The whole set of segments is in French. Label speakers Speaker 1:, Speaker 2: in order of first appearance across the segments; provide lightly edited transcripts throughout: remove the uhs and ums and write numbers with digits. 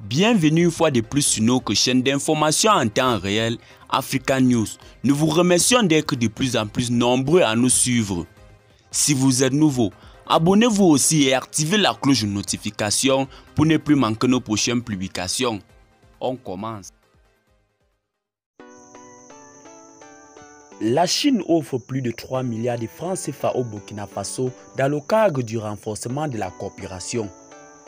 Speaker 1: Bienvenue une fois de plus sur notre chaîne d'information en temps réel Africa News. Nous vous remercions d'être de plus en plus nombreux à nous suivre. Si vous êtes nouveau, abonnez-vous aussi et activez la cloche de notification pour ne plus manquer nos prochaines publications. On commence. La Chine offre plus de 3 milliards de francs CFA au Burkina Faso dans le cadre du renforcement de la coopération.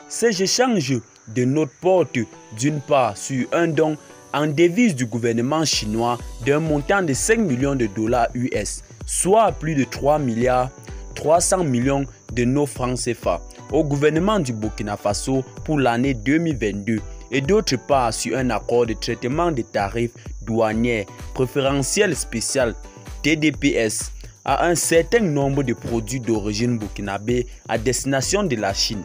Speaker 1: Ces échanges de notre porte d'une part sur un don en devise du gouvernement chinois d'un montant de 5 millions de dollars US, soit plus de 3 milliards 300 millions de nos francs CFA au gouvernement du Burkina Faso pour l'année 2022 et d'autre part sur un accord de traitement des tarifs douaniers préférentiels spécial TDPS à un certain nombre de produits d'origine burkinabé à destination de la Chine.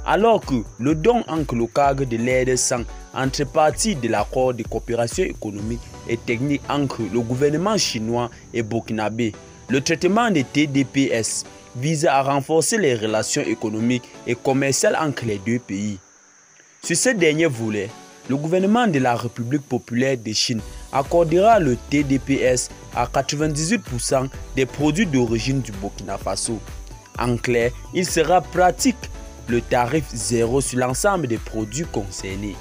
Speaker 1: Alors que le don entre le cadre de l'aide sans entrepartie de l'accord de coopération économique et technique entre le gouvernement chinois et burkinabé, le traitement des TDPS vise à renforcer les relations économiques et commerciales entre les deux pays. Sur ce dernier volet, le gouvernement de la République populaire de Chine accordera le TDPS à 98% des produits d'origine du Burkina Faso. En clair, il sera pratique le tarif zéro sur l'ensemble des produits concernés.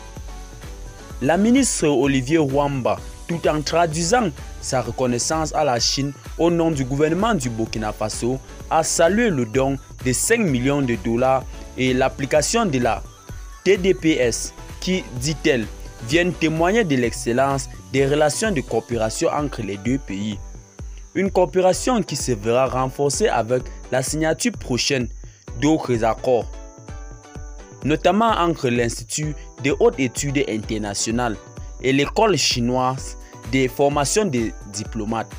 Speaker 1: La ministre Olivier Wamba, tout en traduisant sa reconnaissance à la Chine au nom du gouvernement du Burkina Faso, a salué le don de 5 millions de dollars et l'application de la TDPS qui, dit-elle, viennent témoigner de l'excellence des relations de coopération entre les deux pays. Une coopération qui se verra renforcée avec la signature prochaine d'autres accords, notamment entre l'Institut de hautes études internationales et l'école chinoise de formation des diplomates.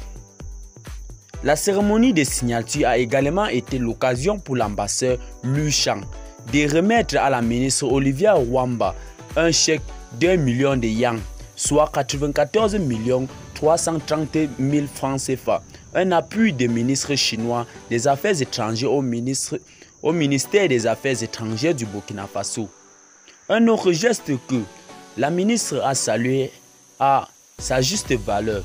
Speaker 1: La cérémonie de signature a également été l'occasion pour l'ambassadeur Lu Shang de remettre à la ministre Olivia Wamba un chèque d'1 million de yuan, soit 94 330 000 francs CFA, un appui des ministres chinois des Affaires étrangères au ministère des Affaires étrangères du Burkina Faso. Un autre geste que la ministre a salué à sa juste valeur.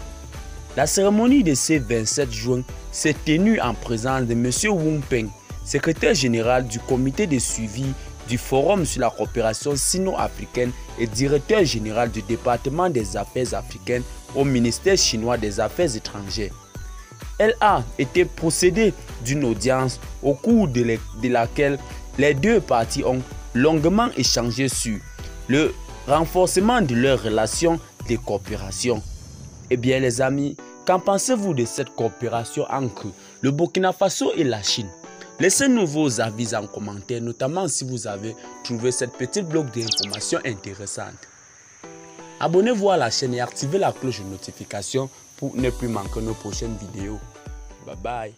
Speaker 1: La cérémonie de ce 27 juin s'est tenue en présence de M. Wu Peng, secrétaire général du comité de suivi du Forum sur la coopération sino-africaine et directeur général du département des affaires africaines au ministère chinois des Affaires étrangères. Elle a été procédée d'une audience au cours de laquelle les deux parties ont longuement échangé sur le renforcement de leurs relations de coopération. Eh bien les amis, qu'en pensez-vous de cette coopération entre le Burkina Faso et la Chine? Laissez-nous vos avis en commentaire, notamment si vous avez trouvé cette petite bloc d'informations intéressante. Abonnez-vous à la chaîne et activez la cloche de notification pour ne plus manquer nos prochaines vidéos. Bye bye.